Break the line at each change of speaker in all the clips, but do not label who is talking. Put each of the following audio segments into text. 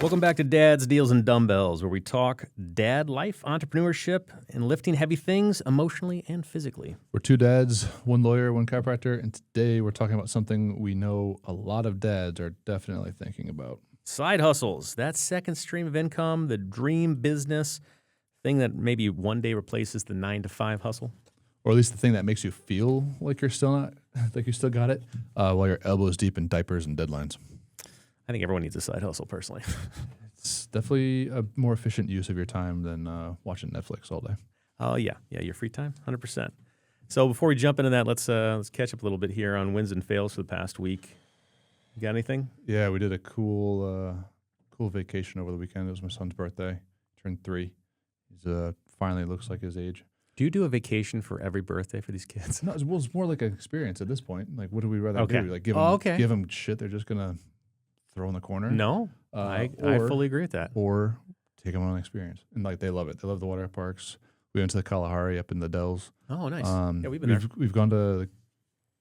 Welcome back to Dad's Deals and Dumbbells, where we talk dad life, entrepreneurship, and lifting heavy things emotionally and physically.
We're two dads, one lawyer, one chiropractor, and today we're talking about something we know a lot of dads are definitely thinking about.
Side hustles, that second stream of income, the dream business, thing that maybe one day replaces the 9-to-5 hustle.
Or at least the thing that makes you feel like you're still not, like you still got it, while your elbows deep in diapers and deadlines.
I think everyone needs a side hustle, personally.
It's definitely a more efficient use of your time than watching Netflix all day.
Oh, yeah, your free time, 100%. So before we jump into that, let's catch up a little bit here on wins and fails for the past week. You got anything?
Yeah, we did a cool vacation over the weekend. It was my son's birthday. He turned 3. He's finally looks like his age.
Do you do a vacation for every birthday for these kids?
No, it's more like an experience at this point. Like, what do we rather do? Like, give them shit they're just gonna throw in the corner?
No, I fully agree with that.
Or take them on an experience, and like they love it. They love the water parks. We went to the Kalahari up in the Dells.
Oh, nice. Yeah, we've been there.
We've gone to the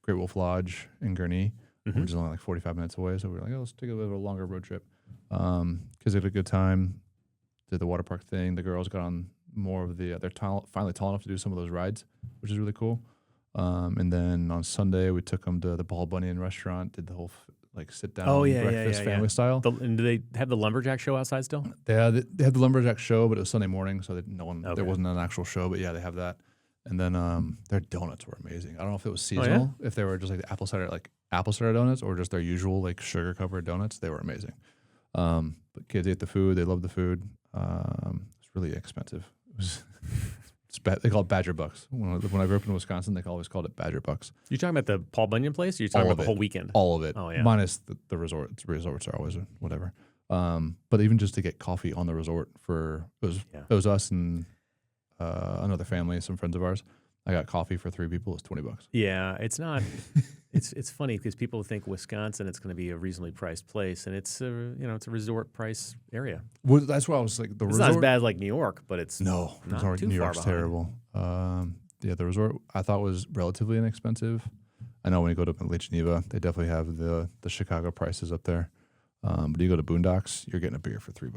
Great Wolf Lodge in Gurnee,
Mm-hmm.
which is only like 45 minutes away. So we were like, oh, let's take a little longer road trip. Because they had a good time. Did the water park thing. The girls got on more of the. They're finally tall enough to do some of those rides, which is really cool. And then on Sunday we took them to the Ball Bunny restaurant. Did the whole sit down breakfast family style.
And do they have the lumberjack show outside still?
They had the lumberjack show, but it was Sunday morning, so there wasn't an actual show. But yeah, they have that. And then their donuts were amazing. I don't know if it was seasonal, if they were just like the apple cider donuts, or just their usual like sugar covered donuts. They were amazing. But kids ate the food. They loved the food. It's really expensive. It was. They call it Badger Bucks. When I grew up in Wisconsin, they always called it Badger Bucks.
You talking about the Paul Bunyan place? Or you talking about the whole weekend?
All of it.
Oh, yeah.
Minus the resort. Resorts are always whatever. But even just to get coffee on the resort it was us and another family, some friends of ours. I got coffee for 3 people. It's $20.
Yeah, it's not. it's funny because people think Wisconsin it's going to be a reasonably priced place, and it's a resort price area.
Well, that's why I was like
it's not as bad as like New York, but it's
not too New York's
far
terrible. The resort I thought was relatively inexpensive. I know when you go to Lake Geneva, they definitely have the Chicago prices up there. But you go to Boondocks, you're getting a beer for $3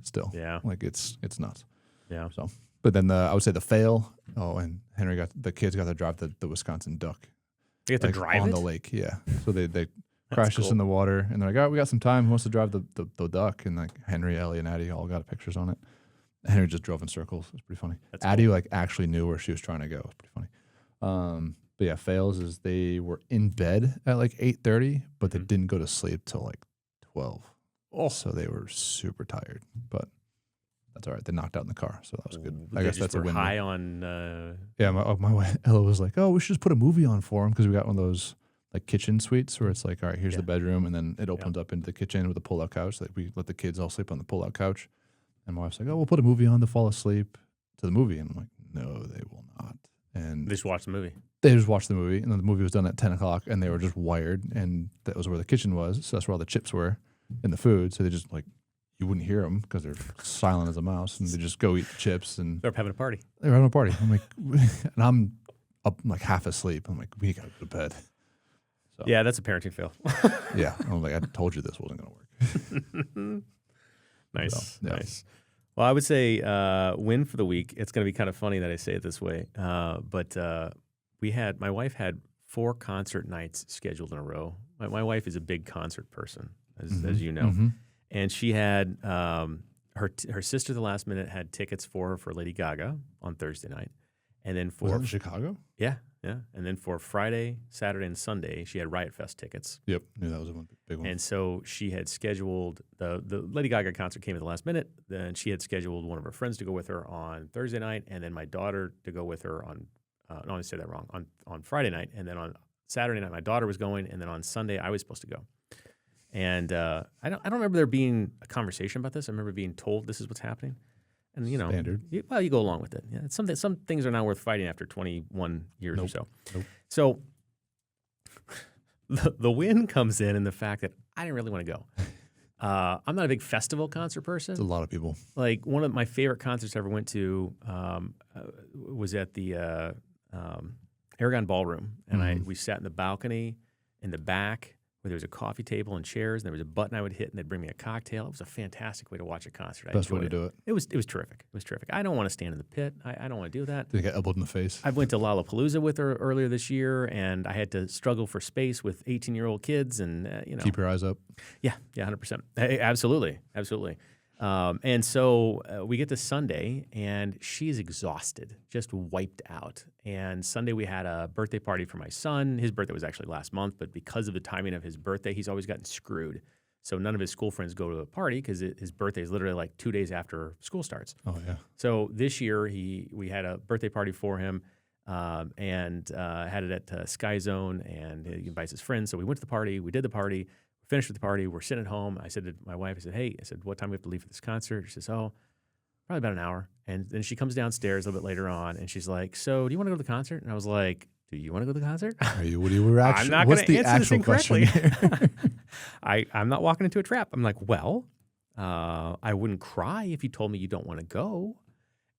still.
Yeah,
like it's nuts.
Yeah.
So. But then I would say the fail. Oh, and the kids got to drive the Wisconsin Duck.
They get to drive
on the lake. Yeah. So they crashed us in the water, and they're like, "All right, we got some time. Who wants to drive the duck?" And like Henry, Ellie, and Addie all got pictures on it. Henry just drove in circles. It was pretty funny. Addie like actually knew where she was trying to go. It was pretty funny. But yeah, fails is they were in bed at like 8:30, but they didn't go to sleep till like 12. Oh, so they were super tired, but. That's all right. They knocked out in the car, so that was good. I guess that's a win.
High on.
Yeah, my wife Ella was like, "Oh, we should just put a movie on for him," because we got one of those like kitchen suites where it's like, "All right, here's the bedroom," and then it opens up into the kitchen with a pull-out couch. Like we let the kids all sleep on the pull-out couch, and my wife's like, "Oh, we'll put a movie on to fall asleep to the movie," and I'm like, "No, they will not." And
they just watch the movie.
They just watched the movie, and then the movie was done at 10 o'clock, and they were just wired, and that was where the kitchen was, so that's where all the chips were in the food. So they just like. You wouldn't hear them because they're silent as a mouse, and they just go eat the chips. And
they're having a party.
They're having a party. I'm like, and I'm up like half asleep. I'm like, we gotta go to bed. So,
yeah, that's a parenting fail.
Yeah, I'm like, I told you this wasn't gonna work.
Nice,
so, yeah.
Nice. Well, I would say win for the week. It's going to be kind of funny that I say it this way, but my wife had 4 concert nights scheduled in a row. My wife is a big concert person, as you know. Mm-hmm. And she had her sister at the last minute had tickets for her for Lady Gaga on Thursday night. And then
was that in Chicago?
Yeah. And then for Friday, Saturday, and Sunday, she had Riot Fest tickets.
Yep. Knew that was a big one.
And so she had scheduled the Lady Gaga concert came at the last minute. Then she had scheduled one of her friends to go with her on Thursday night, and then my daughter to go with her on no, I said that wrong, on Friday night. And then on Saturday night, my daughter was going, and then on Sunday, I was supposed to go. And I don't remember there being a conversation about this. I remember being told this is what's happening, and
standard.
You go along with it. Yeah, it's something. Some things are not worth fighting after 21 years or so.
Nope.
So the win comes in the fact that I didn't really want to go. I'm not a big festival concert person.
It's a lot of people.
Like one of my favorite concerts I ever went to was at the Aragon Ballroom, and we sat in the balcony in the back. where there was a coffee table and chairs, and there was a button I would hit, and they'd bring me a cocktail. It was a fantastic way to watch a concert. I
Best way
enjoyed
to do it.
It was terrific. It was terrific. I don't want to stand in the pit. I don't want to do that.
Did you get elbowed in the face?
I went to Lollapalooza with her earlier this year, and I had to struggle for space with 18-year-old kids, and
Keep your eyes up.
Yeah, 100%. Absolutely. And so we get to Sunday, and she's exhausted, just wiped out. And Sunday we had a birthday party for my son. His birthday was actually last month, but because of the timing of his birthday, he's always gotten screwed. So none of his school friends go to the party because his birthday is literally like 2 days after school starts.
Oh, yeah.
So this year we had a birthday party for him and had it at Sky Zone, and he invites his friends. So we went to the party. We did the party. Finished with the party. We're sitting at home. I said to my wife, hey, what time do we have to leave for this concert? She says, probably about an hour. And then she comes downstairs a little bit later on, and she's like, so do you want to go to the concert? And I was like, do you want to go to the concert?
I'm not going to answer this incorrectly.
I'm not walking into a trap. I'm like, well, I wouldn't cry if you told me you don't want to go.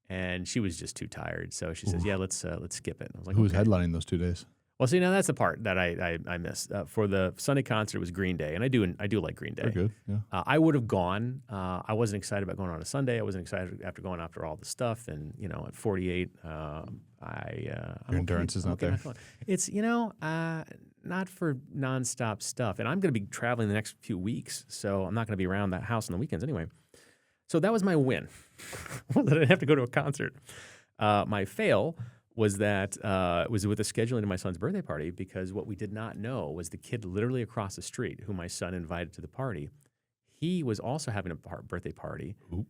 And she was just too tired. So she says, yeah, let's skip it. And I was like,
who was headlining those 2 days?
Well, see, now that's the part that I missed. For the Sunday concert, it was Green Day, and I do like Green Day.
They're good, yeah.
I would have gone. I wasn't excited about going on a Sunday. I wasn't excited after going after all the stuff. And at 48,
your endurance is not there.
It's not for nonstop stuff. And I'm going to be traveling the next few weeks, so I'm not going to be around that house on the weekends anyway. So that was my win. That I didn't have to go to a concert. My fail was that was with the scheduling of my son's birthday party, because what we did not know was the kid literally across the street who my son invited to the party, he was also having a birthday party.
Oop.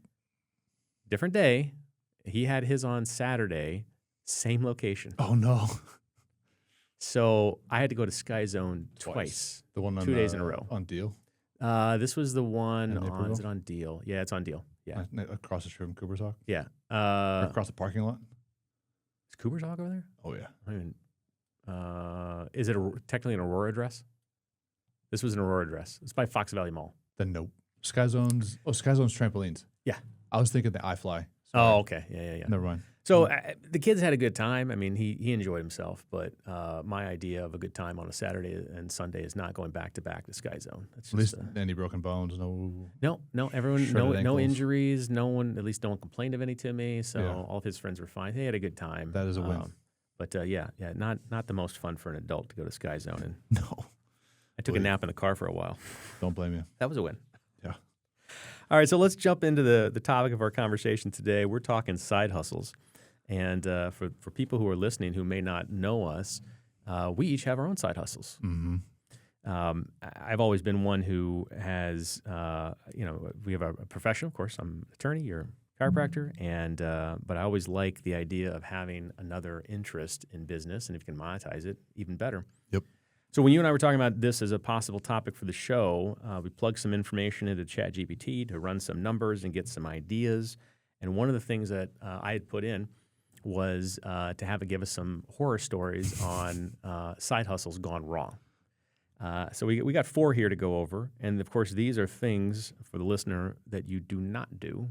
Different day. He had his on Saturday, same location.
Oh, no.
So I had to go to Sky Zone twice.
The one on
2 days in a row.
On Deal?
This was the one
is
it on Deal? Yeah, it's on Deal. Yeah.
Across the street from Cooper's Hawk?
Yeah.
Or across the parking lot?
Is Cooper's Hawk over there?
Oh, yeah.
I mean, is it technically an Aurora dress? This was an Aurora dress. It's by Fox Valley Mall.
Then nope. Sky Zone's trampolines.
Yeah.
I was thinking the iFly.
Oh, okay. Yeah.
Never mind.
So the kids had a good time. I mean, he enjoyed himself, but my idea of a good time on a Saturday and Sunday is not going back to Sky Zone. That's
at least any broken bones,
no, everyone, no injuries, no one complained of any to me. So all of his friends were fine. They had a good time.
That is a win.
But not the most fun for an adult to go to Sky Zone. And
no,
I took a nap in the car for a while.
Don't blame you.
That was a win.
Yeah.
All right, so let's jump into the topic of our conversation today. We're talking side hustles. And for people who are listening who may not know us, we each have our own side hustles.
Mm-hmm.
I've always been one who has, we have a profession, of course. I'm an attorney, you're a chiropractor, and but I always like the idea of having another interest in business, and if you can monetize it, even better.
Yep.
So when you and I were talking about this as a possible topic for the show, we plugged some information into ChatGPT to run some numbers and get some ideas. And one of the things that I had put in was to have it give us some horror stories on side hustles gone wrong. So we got 4 here to go over. And, of course, these are things for the listener that you do not do.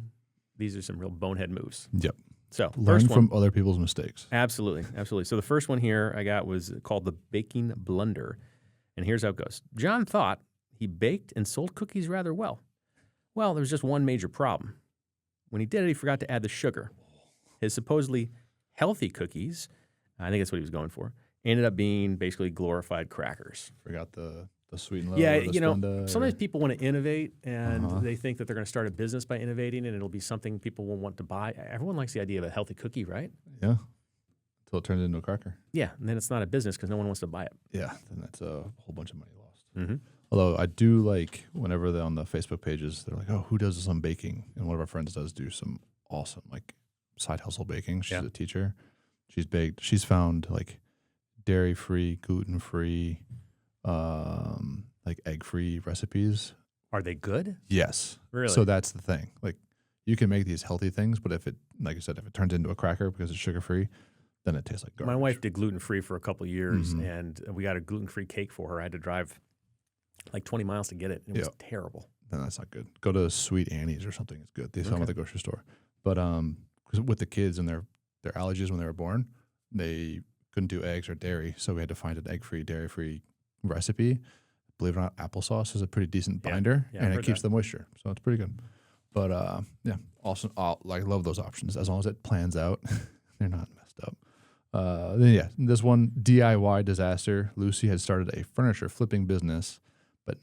These are some real bonehead moves.
Yep.
So
learn from other people's mistakes.
Absolutely. So the first one here I got was called the baking blunder. And here's how it goes. John thought he baked and sold cookies rather well. Well, there was just one major problem. When he did it, he forgot to add the sugar. His supposedly healthy cookies, I think that's what he was going for, ended up being basically glorified crackers.
Forgot the sweet and low.
Yeah, sometimes people want to innovate, and they think that they're going to start a business by innovating, and it'll be something people will want to buy. Everyone likes the idea of a healthy cookie, right?
Yeah, until it turns into a cracker.
Yeah, and then it's not a business because no one wants to buy it.
Yeah, then that's a whole bunch of money lost.
Mm-hmm.
Although I do like whenever they're on the Facebook pages, they're like, oh, who does some baking? And one of our friends does do some awesome side hustle baking. She's a teacher. She's baked. She's found dairy-free, gluten-free, egg-free recipes.
Are they good?
Yes.
Really?
So that's the thing. You can make these healthy things, but if it, like I said, if it turns into a cracker because it's sugar-free, then it tastes like garbage.
My wife did gluten-free for a couple of years, and we got a gluten-free cake for her. I had to drive 20 miles to get it. It was terrible.
Then that's not good. Go to Sweet Annie's or something. It's good. They sell them at the grocery store. But because with the kids and their allergies when they were born, they couldn't do eggs or dairy, so we had to find an egg-free, dairy-free recipe. believe it or not, applesauce is a pretty decent binder,
Yeah,
and
I've
it
heard
keeps
that.
the moisture. So it's pretty good. But yeah, awesome. Like love those options as long as it plans out. They're not messed up. Then yeah, this one DIY disaster. Lucy had started a furniture flipping business, but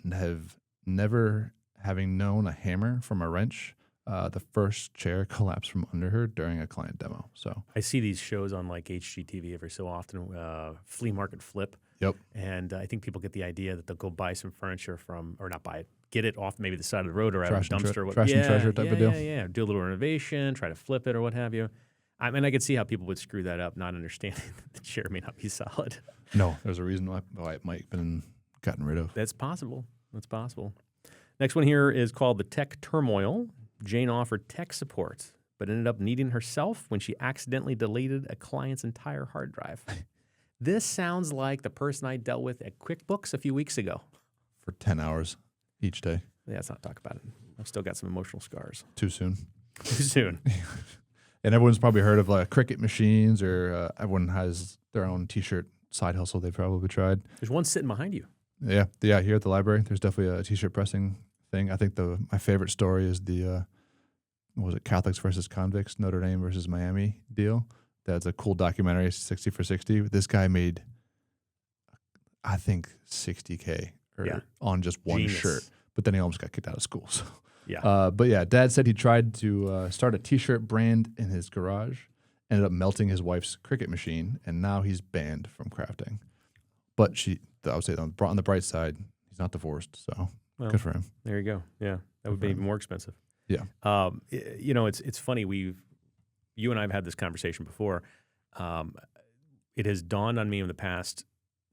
never having known a hammer from a wrench. The first chair collapsed from under her during a client demo. So
I see these shows on like HGTV every so often, flea market flip.
yep,
And I think people get the idea that they'll go buy some furniture or not buy it, get it off maybe the side of the road or out of a dumpster.
trash and treasure type of deal.
Yeah. Do a little renovation, try to flip it or what have you. I mean, I could see how people would screw that up, not understanding that the chair may not be solid.
No, there's a reason why it might have been gotten rid of.
That's possible. Next one here is called the Tech Turmoil. Jane offered tech support, but ended up needing herself when she accidentally deleted a client's entire hard drive. This sounds like the person I dealt with at QuickBooks a few weeks ago.
For 10 hours each day.
Yeah, let's not talk about it. I've still got some emotional scars.
Too soon.
Too soon.
And everyone's probably heard of like Cricut machines, or everyone has their own T-shirt side hustle they've probably tried.
There's one sitting behind you.
Yeah. Here at the library, there's definitely a T-shirt pressing thing. I think my favorite story is the what was it, Catholics versus Convicts, Notre Dame versus Miami deal. That's a cool documentary, 60 for 60. This guy made, I think, $60K on just one
Genius.
shirt, but then he almost got kicked out of school. So.
Yeah.
But yeah, Dad said he tried to start a T-shirt brand in his garage, ended up melting his wife's Cricut machine, and now he's banned from crafting. But I would say on the bright side, he's not divorced, so good for him.
There you go. Yeah, that would be even more expensive.
Yeah.
It's funny. You and I have had this conversation before. It has dawned on me in the past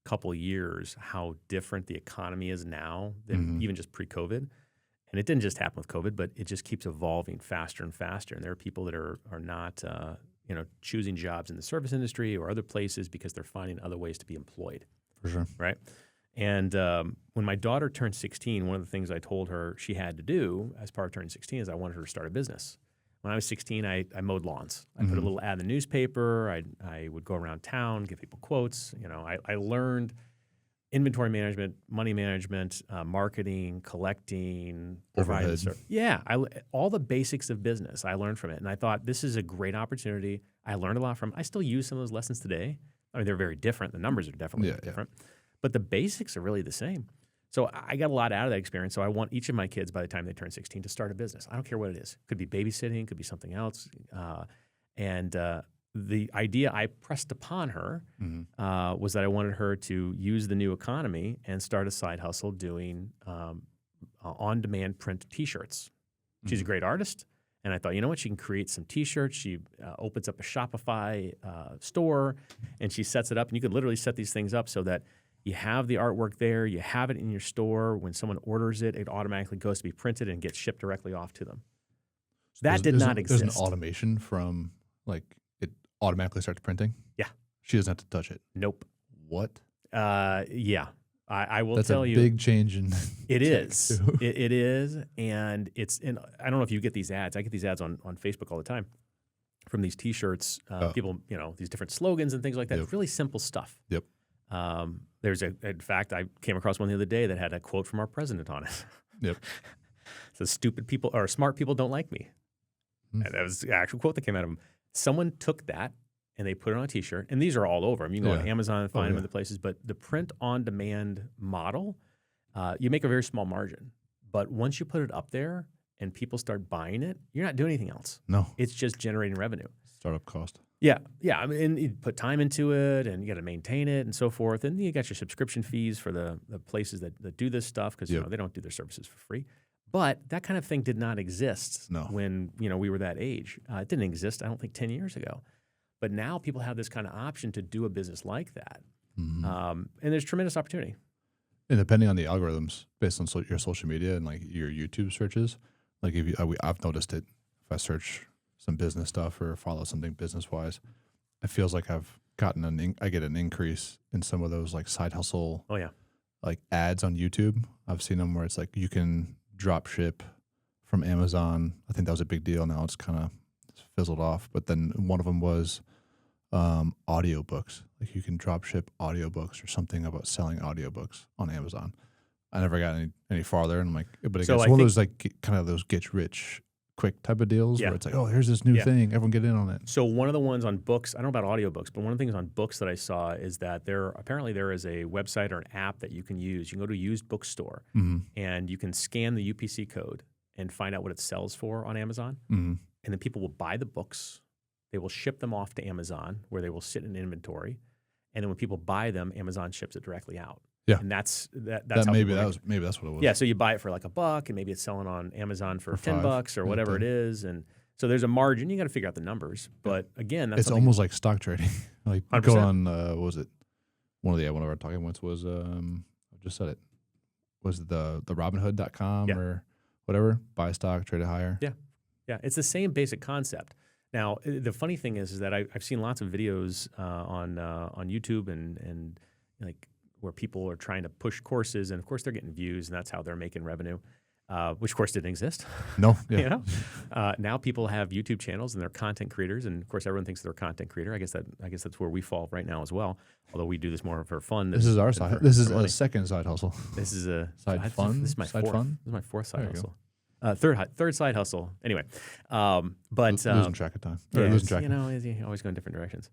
couple of years how different the economy is now than even just pre-COVID. And it didn't just happen with COVID, but it just keeps evolving faster and faster. And there are people that are not choosing jobs in the service industry or other places because they're finding other ways to be employed.
For sure.
Right. And when my daughter turned 16, one of the things I told her she had to do as part of turning 16 is I wanted her to start a business. When I was 16, I mowed lawns. I put a little ad in the newspaper. I would go around town, give people quotes. I learned inventory management, money management, marketing, collecting, providing
Overhead.
Yeah, all the basics of business I learned from it. And I thought this is a great opportunity. I learned a lot from it. I still use some of those lessons today. I mean, they're very different. The numbers are definitely different. But the basics are really the same. So I got a lot out of that experience. So I want each of my kids by the time they turn 16 to start a business. I don't care what it is. Could be babysitting, could be something else. The idea I pressed upon her was that I wanted her to use the new economy and start a side hustle doing on-demand print T-shirts. She's a great artist. And I thought, you know what? She can create some T-shirts. She opens up a Shopify store, and she sets it up. And you could literally set these things up so that you have the artwork there. You have it in your store. When someone orders it, it automatically goes to be printed and gets shipped directly off to them. So that did not exist.
There's an automation from, like, it automatically starts printing?
Yeah.
She doesn't have to touch it?
Nope.
What?
Yeah. I will
That's
tell you.
That's a big change in
It is. It is. And I don't know if you get these ads. I get these ads on Facebook all the time from these T-shirts. People, these different slogans and things like that. It's really simple stuff.
Yep.
In fact, I came across one the other day that had a quote from our president on it.
Yep.
So stupid people or smart people don't like me. And that was the actual quote that came out of him. Someone took that and they put it on a T-shirt. And these are all over. I mean, you can go on Amazon and find them other places. But the print-on-demand model, you make a very small margin. But once you put it up there and people start buying it, you're not doing anything else.
No.
It's just generating revenue.
Startup cost.
Yeah. I mean, and you put time into it, and you got to maintain it, and so forth. And you got your subscription fees for the places that do this stuff because they don't do their services for free. But that kind of thing did not exist when we were that age. It didn't exist, I don't think, 10 years ago. But now people have this kind of option to do a business like that, and there's tremendous opportunity.
And depending on the algorithms, based on your social media and like your YouTube searches, like I've noticed it. If I search some business stuff or follow something business wise, it feels like I've gotten I get an increase in some of those like side hustle.
Oh yeah,
like ads on YouTube. I've seen them where it's like you can drop ship from Amazon. I think that was a big deal. Now it's kind of fizzled off. But then one of them was audiobooks. Like you can drop ship audiobooks or something about selling audiobooks on Amazon. I never got any farther. And I'm like, but it's
So
one of those like kind of those get rich quick type of deals where it's like, oh, here's this new thing. Everyone get in on it.
So one of the ones on books, I don't know about audiobooks, but one of the things on books that I saw is that there is a website or an app that you can use. You can go to a used bookstore and you can scan the UPC code and find out what it sells for on Amazon. And then people will buy the books. They will ship them off to Amazon where they will sit in inventory. And then when people buy them, Amazon ships it directly out.
Yeah,
and that's
maybe that's what it was.
Yeah, so you buy it for like $1, and maybe it's selling on Amazon for $10 or whatever it is, and so there's a margin. You got to figure out the numbers, but again, that's
it's almost like stock trading. Like
100%.
Go on, what was it? One of our talking points was I just said it. Was it the Robinhood.com or whatever? Buy stock, trade it higher.
Yeah, it's the same basic concept. Now, the funny thing is that I've seen lots of videos on YouTube and like where people are trying to push courses, and of course they're getting views, and that's how they're making revenue, which of course didn't exist.
No,
you know, now people have YouTube channels and they're content creators, and of course everyone thinks they're a content creator. I guess that's where we fall right now as well. Although we do this more for fun.
This is our side. This is a second side hustle.
This is a
side fun.
This is my
side
fourth.
fun.
This is my fourth side hustle. Third side hustle. Anyway, but
losing track of time.
Losing track. You always go in different directions.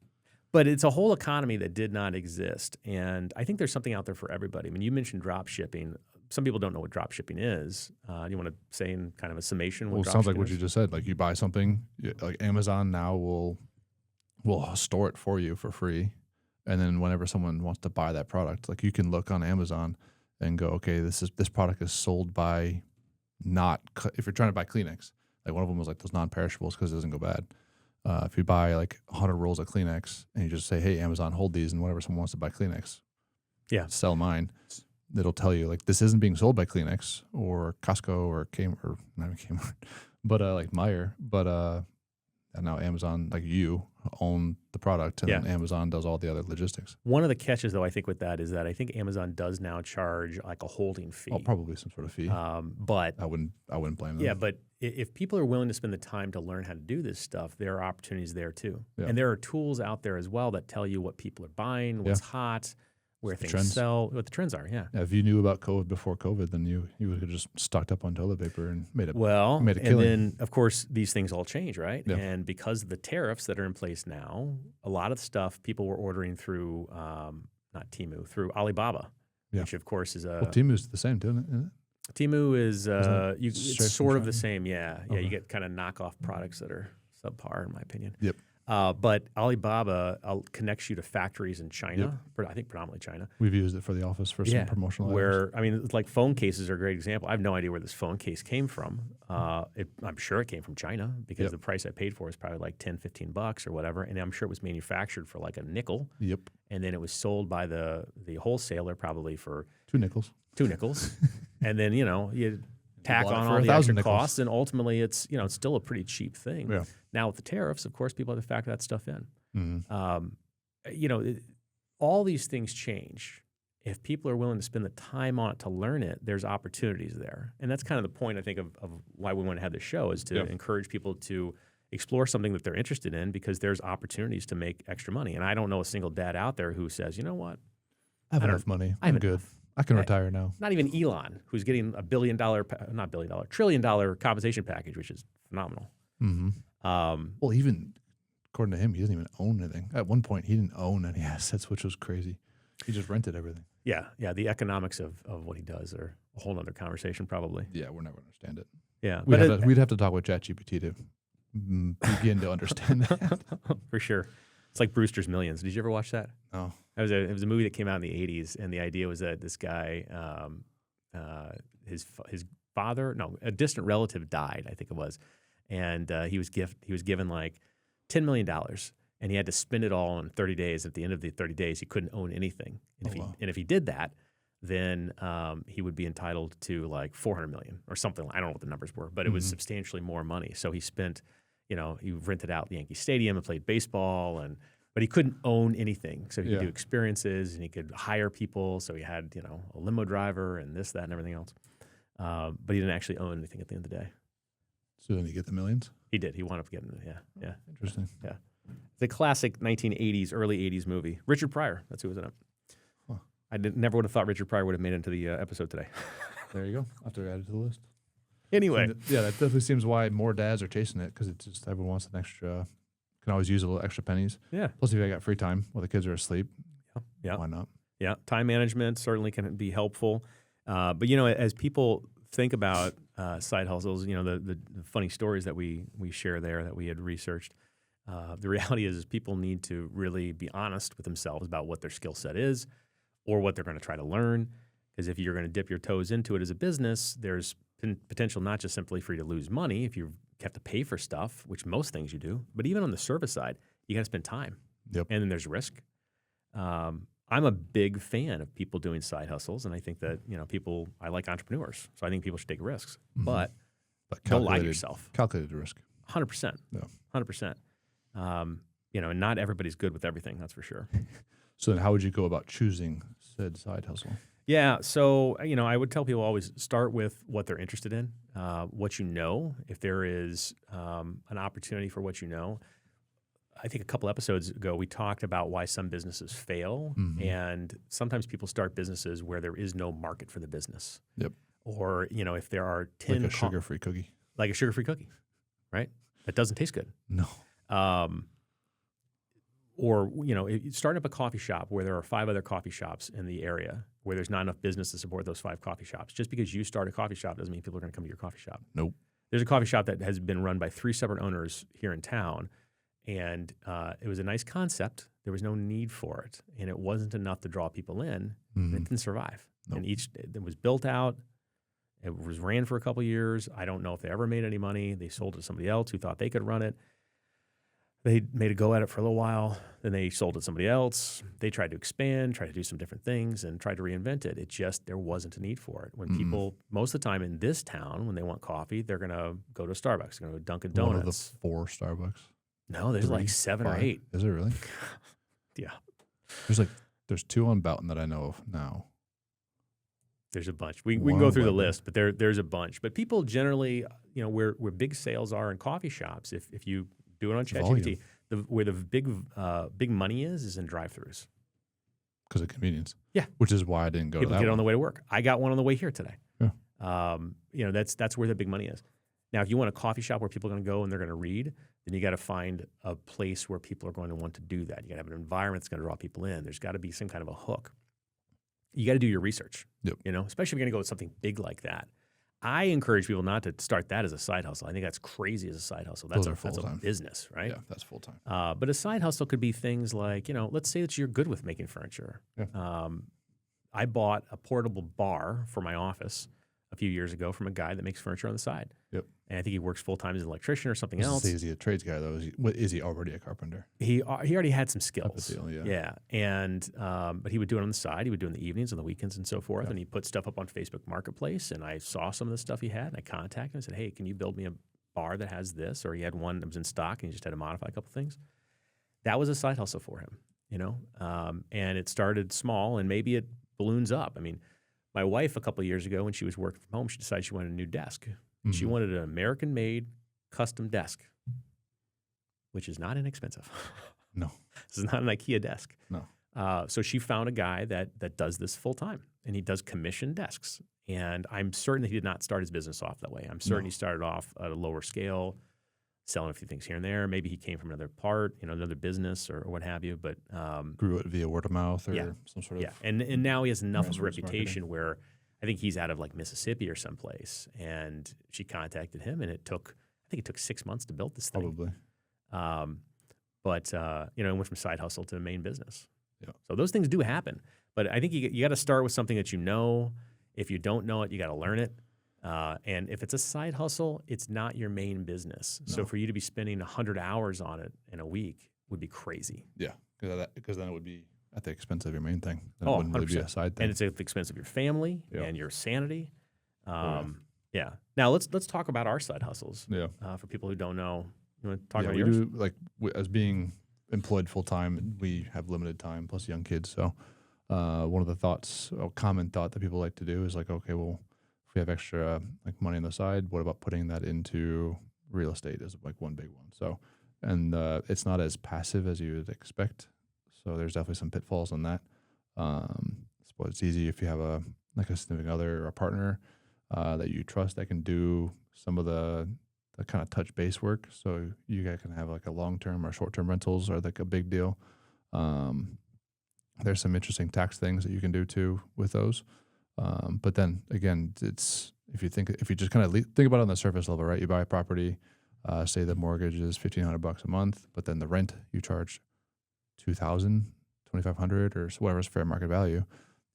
But it's a whole economy that did not exist, and I think there's something out there for everybody. I mean, you mentioned drop shipping. Some people don't know what drop shipping is. Do you want to say in kind of a summation?
Well, it sounds like what you just said. Like you buy something, like Amazon now will store it for you for free, and then whenever someone wants to buy that product, like you can look on Amazon and go, okay, this product is sold by if you're trying to buy Kleenex, like one of them was like those non-perishables because it doesn't go bad. If you buy like 100 rolls of Kleenex and you just say, hey, Amazon, hold these, and whenever someone wants to buy Kleenex, sell mine, it'll tell you like this isn't being sold by Kleenex or Costco or Kmart, not Kmart, but like Meijer, but and now Amazon, like you own the product, and then Amazon does all the other logistics.
One of the catches, though, I think with that is that I think Amazon does now charge like a holding fee.
Oh, probably some sort of fee.
But
I wouldn't blame them.
Yeah, but if people are willing to spend the time to learn how to do this stuff, there are opportunities there too. Yeah. And there are tools out there as well that tell you what people are buying, what's hot, where things sell, what the trends are. Yeah.
If you knew about COVID before COVID, then you would have just stocked up on toilet paper and made a killing.
And then of course these things all change, right? Yeah. And because of the tariffs that are in place now, a lot of stuff people were ordering through not Temu, through Alibaba, which of course is
well, Temu's the same, isn't it?
Temu is it's sort of the same. Yeah. Okay. You get kind of knockoff products that are subpar in my opinion.
Yep.
But Alibaba connects you to factories in China, I think predominantly China.
We've used it for the office for some promotional items.
I mean, like phone cases are a great example. I have no idea where this phone case came from. I'm sure it came from China because the price I paid for is probably like $10, $15 or whatever. And I'm sure it was manufactured for like a nickel.
Yep.
And then it was sold by the wholesaler probably for
$2 nickels.
And then, you tack on all the extra costs, and ultimately it's still a pretty cheap thing.
Yeah.
Now with the tariffs, of course, people have to factor that stuff in.
Mm-hmm.
All these things change. If people are willing to spend the time on it to learn it, there's opportunities there, and that's kind of the point I think of why we want to have this show is to encourage people to explore something that they're interested in because there's opportunities to make extra money. And I don't know a single dad out there who says, you know what,
I have enough money. I'm good. I can retire now.
Not even Elon, who's getting $1 billion, $1 trillion compensation package, which is phenomenal.
Mm-hmm. Well, even according to him, he doesn't even own anything. At one point, he didn't own any assets, which was crazy. He just rented everything.
Yeah. The economics of what he does are a whole other conversation, probably.
Yeah, we're never going to understand it.
Yeah,
we'd have to talk with ChatGPT to begin to understand that.
For sure. It's like Brewster's Millions. Did you ever watch that?
No.
It was a movie that came out in the 80s, and the idea was that this guy, his father, a distant relative died, I think it was, and he was given like $10 million, and he had to spend it all in 30 days. At the end of the 30 days, he couldn't own anything, and if he did that, then he would be entitled to like $400 million or something. I don't know what the numbers were, but it was substantially more money. So he spent, he rented out the Yankee Stadium and played baseball, but he couldn't own anything. So he could do experiences and he could hire people. So he had, a limo driver and this, that, and everything else. But he didn't actually own anything at the end of the day.
So then he get the millions?
He did. He wound up getting it. Yeah.
Interesting.
Yeah. The classic 1980s, early 80s movie. Richard Pryor. That's who was in it.
Huh.
never would have thought Richard Pryor would have made it into the episode today.
There you go. I'll have to add it to the list.
Anyway.
Yeah, that definitely seems why more dads are chasing it, because it's just everyone wants an extra, can always use a little extra pennies.
Yeah.
Plus, if I got free time while the kids are asleep,
yeah.
why not?
Yeah. Time management certainly can be helpful. But, you know, as people think about side hustles, you know, the funny stories that we share there that we had researched, the reality is people need to really be honest with themselves about what their skill set is or what they're going to try to learn. Because if you're going to dip your toes into it as a business, there's potential not just simply for you to lose money if you have to pay for stuff, which most things you do, but even on the service side, you got to spend time.
Yep.
And then there's risk. I'm a big fan of people doing side hustles, and I think that, you know, I like entrepreneurs, so I think people should take risks.
Mm-hmm.
But don't lie to yourself.
Calculated risk.
100%.
Yeah.
100%. You know, and not everybody's good with everything, that's for sure.
So then how would you go about choosing said side hustle?
Yeah, so, you know, I would tell people always start with what they're interested in, what you know. If there is an opportunity for what you know, I think a couple episodes ago we talked about why some businesses fail, and sometimes people start businesses where there is no market for the business.
Yep.
Or, you know, if there are 10
like a sugar-free cookie.
Like a sugar-free cookie, right? That doesn't taste good.
No.
Or, you know, starting up a coffee shop where there are 5 other coffee shops in the area where there's not enough business to support those 5 coffee shops. Just because you start a coffee shop doesn't mean people are going to come to your coffee shop.
Nope.
There's a coffee shop that has been run by 3 separate owners here in town, and it was a nice concept. There was no need for it, and it wasn't enough to draw people in. And it didn't survive. Nope. And it was built out. It was ran for a couple years. I don't know if they ever made any money. They sold it to somebody else who thought they could run it. They made a go at it for a little while. Then they sold it to somebody else. They tried to expand, tried to do some different things, and tried to reinvent it. It just, there wasn't a need for it. When people, most of the time in this town, when they want coffee, they're going to go to Starbucks. They're going to go to Dunkin' Donuts.
One of the 4 Starbucks.
No, there's
3,
like 7
5.
or 8.
Is it really?
Yeah.
There's 2 on Boughton that I know of now.
There's a bunch. We can go through the list, but there's a bunch. But people generally, you know, where big sales are in coffee shops, if you do it on ChatGPT, where the big money is in drive-thrus.
Because of convenience.
Yeah.
Which is why I didn't go
People
to that
get
one.
on the way to work. I got one on the way here today.
Yeah.
You know, that's where the big money is. Now, if you want a coffee shop where people are going to go and they're going to read, then you got to find a place where people are going to want to do that. You got to have an environment that's going to draw people in. There's got to be some kind of a hook. You got to do your research.
Yep.
You know, especially if you're going to go with something big like that. I encourage people not to start that as a side hustle. I think that's crazy as a side hustle. That's a business, right?
Yeah, that's full time.
But a side hustle could be things like, you know, let's say that you're good with making furniture.
Yeah.
I bought a portable bar for my office a few years ago from a guy that makes furniture on the side.
Yep.
And I think he works full time as an electrician or something else.
Is he a trades guy though? Is he already a carpenter?
He already had some skills.
Type of deal,
yeah. And but he would do it on the side. He would do it in the evenings, on the weekends, and so forth. And he put stuff up on Facebook Marketplace. And I saw some of the stuff he had, and I contacted him and said, "Hey, can you build me a bar that has this?" Or he had one that was in stock, and he just had to modify a couple things. That was a side hustle for him, you know. And it started small, and maybe it balloons up. I mean, my wife a couple of years ago, when she was working from home, she decided she wanted a new desk. She wanted an American-made custom desk, which is not inexpensive.
No.
This is not an IKEA desk.
No.
So she found a guy that does this full-time, and he does commission desks. And I'm certain that he did not start his business off that way. I'm certain he started off at a lower scale, selling a few things here and there. Maybe he came from another part, you know, another business or what have you. But
grew it via word of mouth or some sort of.
Yeah, and now he has enough of a reputation where I think he's out of like Mississippi or someplace. And she contacted him, and I think it took 6 months to build this thing.
Probably.
But you know, it went from side hustle to main business.
Yeah.
So those things do happen. But I think you got to start with something that you know. If you don't know it, you got to learn it. And if it's a side hustle, it's not your main business. No. So for you to be spending 100 hours on it in a week would be crazy.
Yeah, because then it would be at the expense of your main thing. Then
it
wouldn't really be a side thing.
And it's at the expense of your family and your sanity. Yeah. Now let's talk about our side hustles.
Yeah.
For people who don't know, you want to talk about
we
yours?
do, like as being employed full time, we have limited time plus young kids. So one of the thoughts, a common thought that people like to do is like, okay, well, if we have extra like money on the side, what about putting that into real estate as like one big one? So, and it's not as passive as you would expect. So there's definitely some pitfalls on that. it's easy if you have a significant other or a partner that you trust that can do some of the kind of touch base work. So you guys can have like a long-term or short-term rentals are like a big deal. There's some interesting tax things that you can do too with those. But then again, it's if you just kind of think about it on the surface level, right? You buy a property, say the mortgage is $1,500 a month, but then the rent you charge $2,000, $2,500, or whatever's fair market value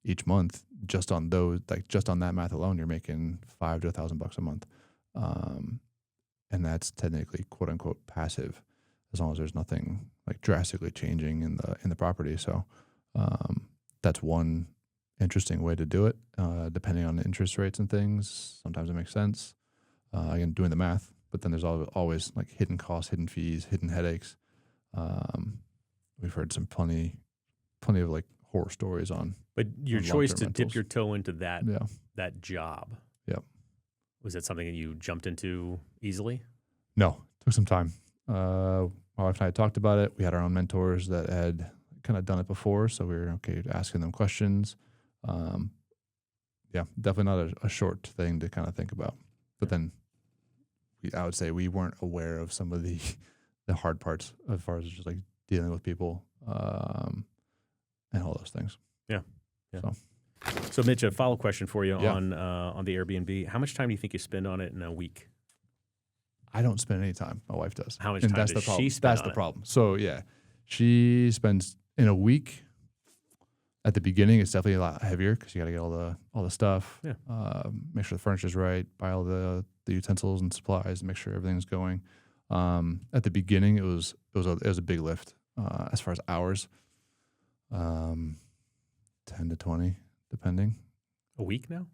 each month. Just on those, like just on that math alone, you're making $5,000 to $1,000 a month, and that's technically quote unquote passive, as long as there's nothing like drastically changing in the property. So that's one interesting way to do it, depending on the interest rates and things. Sometimes it makes sense. Again, doing the math, but then there's always like hidden costs, hidden fees, hidden headaches. We've heard some plenty of like horror stories on.
But your choice to
rentals.
dip your toe into that job.
Yep.
Was that something that you jumped into easily?
No, took some time. My wife and I had talked about it. We had our own mentors that had kind of done it before, so we were okay asking them questions. Definitely not a short thing to kind of think about. But then I would say we weren't aware of some of the hard parts as far as just like dealing with people and all those things.
Yeah. So Mitch, a follow-up question for you on the Airbnb. How much time do you think you spend on it in a week?
I don't spend any time. My wife does.
How much time does she spend
That's the problem. So yeah, she spends in a week. At the beginning, it's definitely a lot heavier because you got to get all the stuff. Yeah. Make sure the furniture's right. Buy all the utensils and supplies. Make sure everything's going. At the beginning, it was a big lift as far as hours. 10 to 20, depending.
A week now?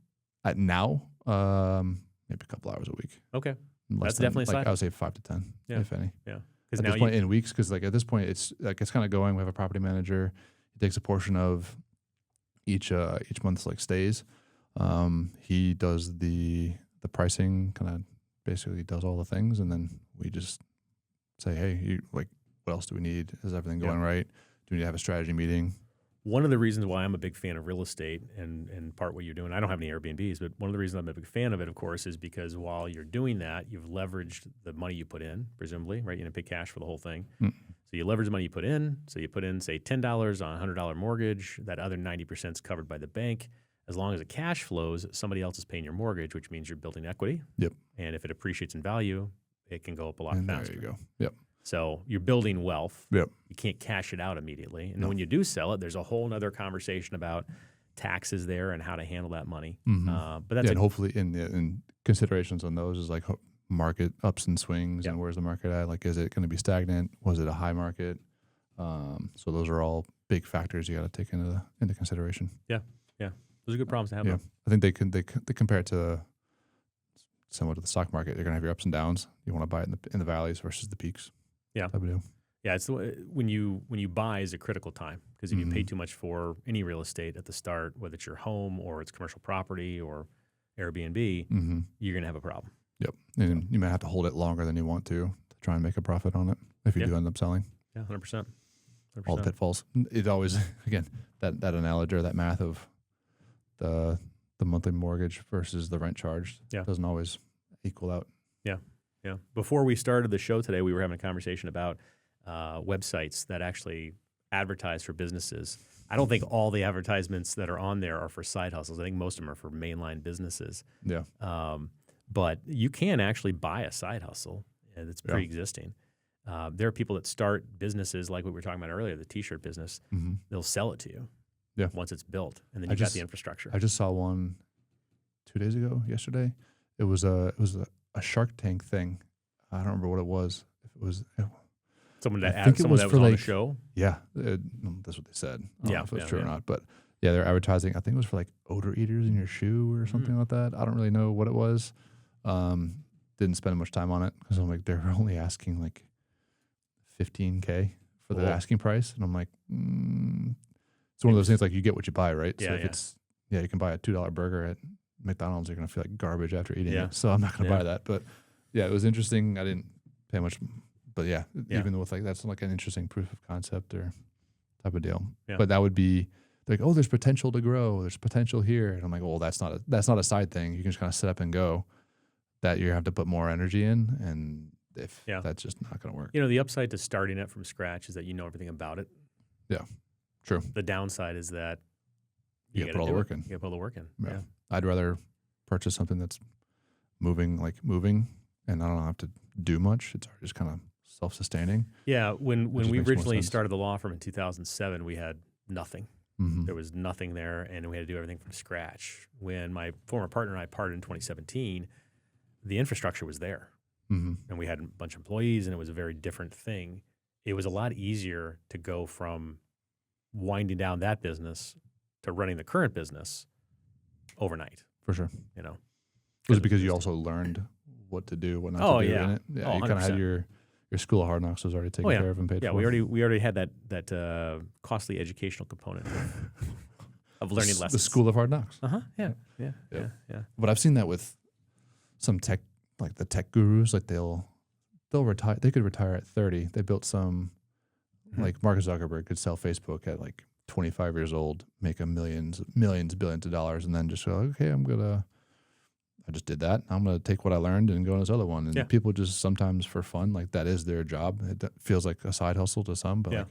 Now, maybe a couple hours a week.
Okay.
That's
definitely a side.
I would say 5 to 10, if any.
Yeah.
At this point in weeks, because like at this point it's kind of going. We have a property manager. He takes a portion of each month's like stays. He does the pricing, kind of basically does all the things, and then we just say, hey, what else do we need? Is everything going right? Do we need to have a strategy meeting?
One of the reasons why I'm a big fan of real estate and part what you're doing, I don't have any Airbnbs, but one of the reasons I'm a big fan of it, of course, is because while you're doing that, you've leveraged the money you put in, presumably, right? You didn't pay cash for the whole thing. Mm. So you leverage the money you put in. So you put in, say, $10 on a $100 mortgage. That other 90% is covered by the bank. As long as it cash flows, somebody else is paying your mortgage, which means you're building equity.
Yep.
And if it appreciates in value, it can go up a lot faster.
There you go. Yep.
So you're building wealth.
Yep.
You can't cash it out immediately. And then when you do sell it, there's a whole other conversation about taxes there and how to handle that money.
Mm-hmm.
But that's
and hopefully in considerations on those is like market ups and swings and where's the market at? Like, is it going to be stagnant? Was it a high market? So those are all big factors you got to take into consideration.
Yeah. Those are good problems to have.
Yeah. I think they compare it to similar to the stock market. You're going to have your ups and downs. You want to buy it in the valleys versus the peaks.
Yeah.
Type of deal.
Yeah, it's when you buy is a critical time because if you pay too much for any real estate at the start, whether it's your home or it's commercial property or Airbnb, you're going to have a problem.
Yep, and you might have to hold it longer than you want to try and make a profit on it if you do end up selling.
Yeah, 100%.
All the pitfalls. It always, again, that analogy or that math of the monthly mortgage versus the rent charged doesn't always equal out.
Yeah. Before we started the show today, we were having a conversation about websites that actually advertise for businesses. I don't think all the advertisements that are on there are for side hustles. I think most of them are for mainline businesses.
Yeah.
But you can actually buy a side hustle that's pre-existing. There are people that start businesses like what we were talking about earlier, the T-shirt business. Mm-hmm. They'll sell it to you once it's built, and then you've got the infrastructure.
I just saw one 2 days ago, yesterday. It was a Shark Tank thing. I don't remember what it was. If it was
someone that was on the show.
Yeah, that's what they said. I don't know if it was true or not, but they're advertising. I think it was for like odor eaters in your shoe or something like that. I don't really know what it was. Didn't spend much time on it because I'm like, they're only asking like $15K for the asking price, and I'm like, it's one of those things like you get what you buy, right? So if it's you can buy a $2 burger at McDonald's, you're gonna feel like garbage after eating it. So I'm not gonna buy that. But it was interesting. I didn't pay much, but even with like that's like an interesting proof of concept or type of deal. Yeah. But that would be they're like, oh, there's potential to grow. There's potential here. And I'm like, well, that's not a side thing. You can just kind of set up and go. That you have to put more energy in, and if that's just not going to work.
The upside to starting it from scratch is that you know everything about it.
Yeah, true.
The downside is that
you got to put all the work in.
You got to put all the work in. Yeah.
I'd rather purchase something that's moving, and I don't have to do much. It's just kind of self-sustaining.
Yeah, when we originally started the law firm in 2007, we had nothing.
Mm-hmm.
There was nothing there, and we had to do everything from scratch. When my former partner and I parted in 2017, the infrastructure was there,
mm-hmm.
and we had a bunch of employees, and it was a very different thing. It was a lot easier to go from winding down that business to running the current business overnight.
For sure.
Was
it because you also learned what to do, what not to do in it? Yeah, you kind of had your school of hard knocks was already taken care of and paid for.
Yeah, we already had that costly educational component of learning lessons.
The school of hard knocks.
Yeah.
But I've seen that with some tech, like the tech gurus, like they'll retire. They could retire at 30. They built some, like Mark Zuckerberg could sell Facebook at like 25 years old, make billions of dollars, and then just go, okay, I just did that. I'm going to take what I learned and go on this other one. And people just sometimes for fun, like that is their job. It feels like a side hustle to some, but like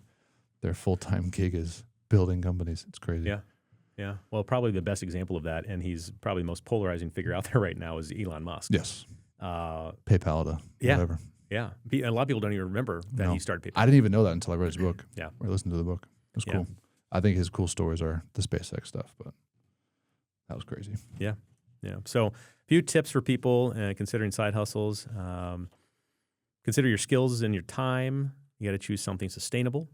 their full-time gig is building companies. It's crazy.
Yeah. Well, probably the best example of that, and he's probably the most polarizing figure out there right now, is Elon Musk.
Yes. PayPal to whatever.
Yeah. A lot of people don't even remember that he started PayPal.
I didn't even know that until I read his book.
Or
listened to the book. It was cool. I think his cool stories are the SpaceX stuff, but that was crazy.
Yeah. So a few tips for people considering side hustles. Consider your skills and your time. You got to choose something sustainable.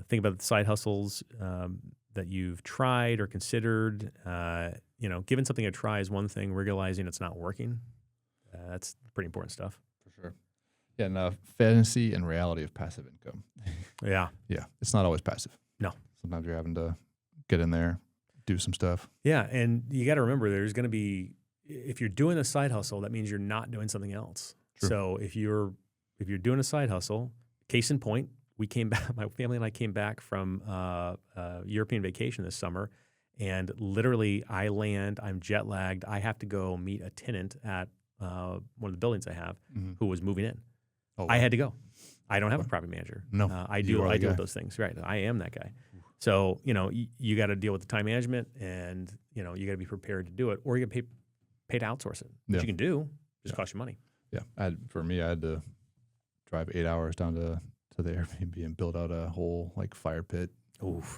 Think about the side hustles that you've tried or considered. Giving something a try is one thing. Realizing it's not working, that's pretty important stuff.
For sure. Yeah, and fantasy and reality of passive income.
Yeah.
It's not always passive.
No.
Sometimes you're having to get in there, do some stuff.
Yeah, and you got to remember there's going to be, if you're doing a side hustle, that means you're not doing something else. True. So if you're doing a side hustle, case in point, we came back, my family and I came back from European vacation this summer, and literally I'm jet lagged. I have to go meet a tenant at one of the buildings I have who was moving in. Oh, wow. I had to go. I don't have a property manager.
No,
I deal with those things. Right, I am that guy. So you got to deal with the time management, and you got to be prepared to do it, or you get paid to outsource it, which you can do. Just cost you money.
Yeah, for me, I had to drive 8 hours down to the Airbnb and build out a whole fire pit,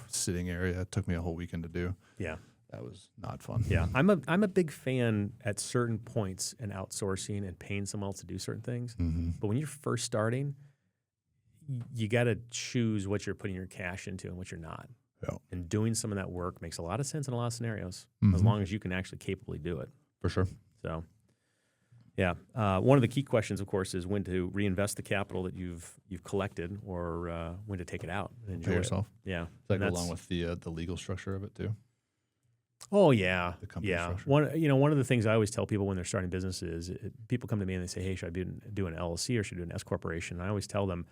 sitting area. It took me a whole weekend to do.
Yeah,
that was not fun.
Yeah, I'm a big fan at certain points in outsourcing and paying someone else to do certain things.
Mm-hmm.
But when you're first starting, you got to choose what you're putting your cash into and what you're not.
Yeah.
And doing some of that work makes a lot of sense in a lot of scenarios, as
Mm-hmm.
long as you can actually capably do it.
For sure.
So, yeah. One of the key questions, of course, is when to reinvest the capital that you've collected, or when to take it out and enjoy
Pay yourself.
it. Yeah.
Does that go along with the legal structure of it too?
Oh yeah,
the company structure.
One of the things I always tell people when they're starting businesses, people come to me and they say, "Hey, should I do an LLC or should I do an S corporation?" And I always tell them,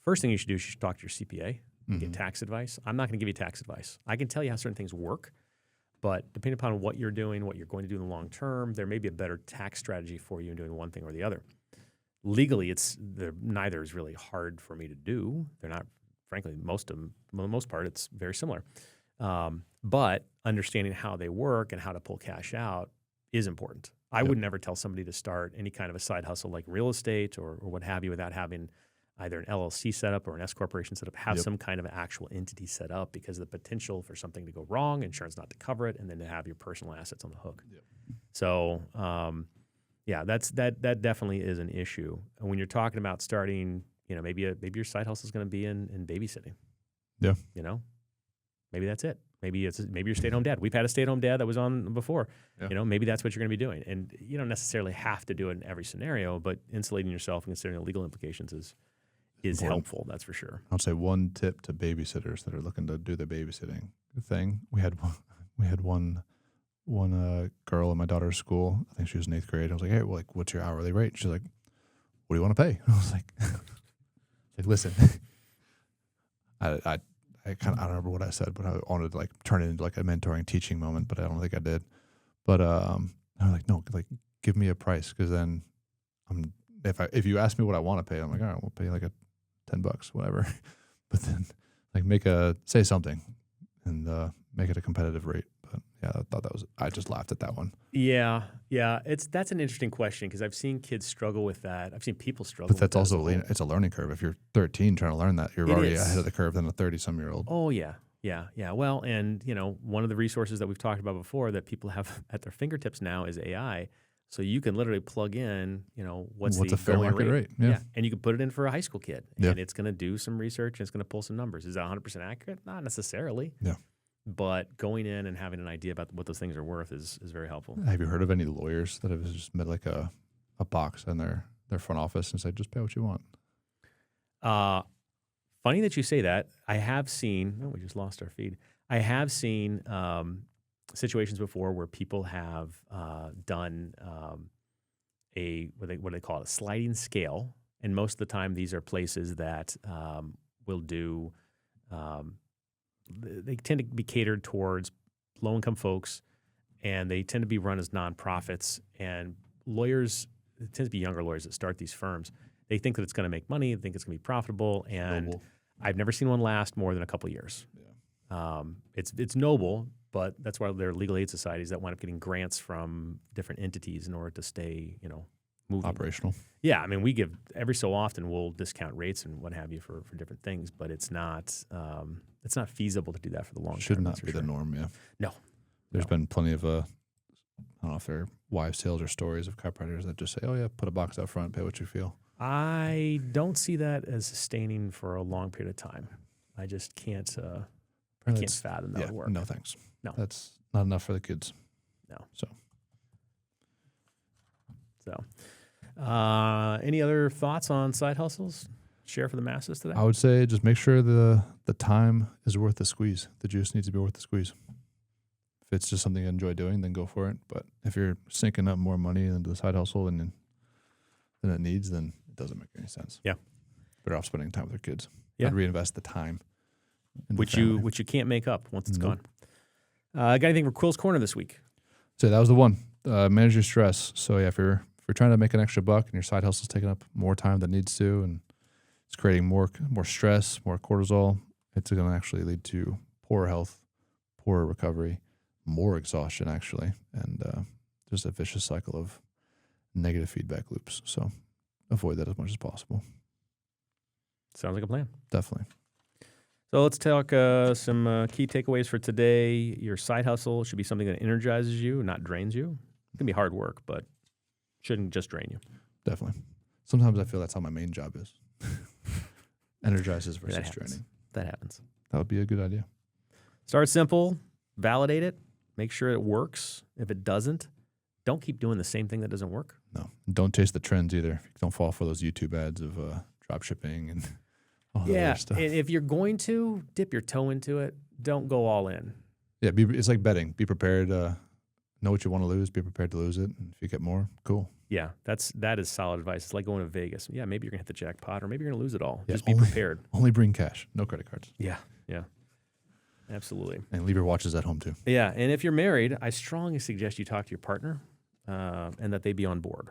first thing you should do is you should talk to your CPA and get tax advice. I'm not going to give you tax advice. I can tell you how certain things work, but depending upon what you're doing, what you're going to do in the long term, there may be a better tax strategy for you in doing one thing or the other. Legally, neither is really hard for me to do. They're not, frankly, for the most part, it's very similar. But understanding how they work and how to pull cash out is important. I would never tell somebody to start any kind of a side hustle like real estate or what have you without having either an LLC set up or an S corporation set up, have some kind of actual entity set up, because of the potential for something to go wrong, insurance not to cover it, and then to have your personal assets on the hook.
Yep.
So, that definitely is an issue. And when you're talking about starting, maybe your side hustle is going to be in babysitting.
Yeah.
Maybe that's it. Maybe you're a stay-at-home dad. We've had a stay-at-home dad that was on before. Yeah. Maybe that's what you're going to be doing. And you don't necessarily have to do it in every scenario, but insulating yourself and considering the legal implications is helpful. That's for sure.
I'll say one tip to babysitters that are looking to do the babysitting thing. We had one girl in my daughter's school. I think she was in 8th grade. I was like, "Hey, what's your hourly rate?" She's like, "What do you want to pay?" I was like, "Listen, I don't remember what I said, but I wanted to like turn it into like a mentoring teaching moment, but I don't think I did. But I'm like, no, like give me a price, because then if you ask me what I want to pay, I'm like, all right, we'll pay like $10, whatever. But then like say something and make it a competitive rate. But yeah, I just laughed at that one.
Yeah. That's an interesting question, because I've seen kids struggle with that. I've seen people struggle.
But that's also it's a learning curve. If you're 13 trying to learn that, you're already ahead of the curve than a 30-some-year-old.
Oh yeah. Well, and one of the resources that we've talked about before that people have at their fingertips now is AI. So you can literally plug in, what's the
fair market rate? Yeah.
And you can put it in for a high school kid, and
Yeah.
it's going to do some research and it's going to pull some numbers. Is that 100% accurate? Not necessarily.
Yeah.
But going in and having an idea about what those things are worth is very helpful.
Have you heard of any lawyers that have just made like a box in their front office and said, just pay what you want?
Funny that you say that. I have seen, we just lost our feed. I have seen situations before where people have done what do they call it, a sliding scale. And most of the time, these are places that will do, they tend to be catered towards low-income folks, and they tend to be run as nonprofits. And lawyers, it tends to be younger lawyers that start these firms. They think that it's going to make money. They think it's going to be profitable. And
Noble.
I've never seen one last more than a couple of years.
Yeah.
It's noble, but that's why there are legal aid societies that wind up getting grants from different entities in order to stay, moving.
Operational.
Yeah, I mean, we give every so often we'll discount rates and what have you for different things, but it's not feasible to do that for the long term.
Should not be the norm. Yeah.
No.
There's been plenty of I don't know if they're wives' tales or stories of chiropractors that just say, "Oh yeah, put a box out front, pay what you feel."
I don't see that as sustaining for a long period of time. I just can't. I can't fathom that would work.
No thanks.
No,
that's not enough for the kids.
No. So, any other thoughts on side hustles? Share for the masses today?
I would say just make sure the time is worth the squeeze. The juice needs to be worth the squeeze. If it's just something you enjoy doing, then go for it. But if you're sinking up more money into the side hustle than it needs, then it doesn't make any sense.
Yeah.
Better off spending time with your kids.
Yeah.
I'd reinvest the time.
Which you can't make up once it's gone. Got anything for Quill's Corner this week?
So that was the one. Manage your stress. So yeah, if you're trying to make an extra buck and your side hustle's taking up more time than it needs to, and it's creating more stress, more cortisol, it's going to actually lead to poorer health, poorer recovery, more exhaustion actually, and just a vicious cycle of negative feedback loops. So avoid that as much as possible.
Sounds like a plan.
Definitely.
So let's talk some key takeaways for today. Your side hustle should be something that energizes you, not drains you. It can be hard work, but shouldn't just drain you.
Definitely. Sometimes I feel that's how my main job is. Energizes versus draining.
That happens.
That would be a good idea.
Start simple, validate it, make sure it works. If it doesn't, don't keep doing the same thing that doesn't work.
No. Don't chase the trends either. Don't fall for those YouTube ads of drop shipping and all that other stuff.
And if you're going to dip your toe into it, don't go all in.
Yeah, it's like betting. Be prepared. Know what you want to lose. Be prepared to lose it. And if you get more, cool.
Yeah, that is solid advice. It's like going to Vegas. Yeah, maybe you're gonna hit the jackpot, or maybe you're gonna lose it all.
Yeah,
just be prepared.
Only bring cash. No credit cards.
Yeah, absolutely.
And leave your watches at home too.
Yeah, and if you're married, I strongly suggest you talk to your partner, and that they be on board,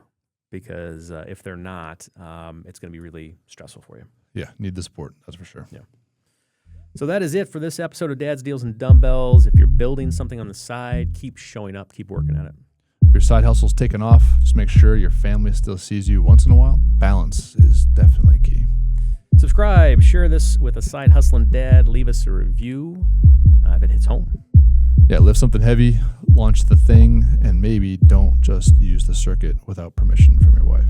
because if they're not, it's gonna be really stressful for you.
Yeah, need the support. That's for sure.
Yeah. So that is it for this episode of Dad's Deals and Dumbbells. If you're building something on the side, keep showing up, keep working at it.
If your side hustle's taken off, just make sure your family still sees you once in a while. Balance is definitely key.
Subscribe, share this with a side hustling dad, leave us a review if it hits home.
Yeah, lift something heavy, launch the thing, and maybe don't just use the circuit without permission from your wife.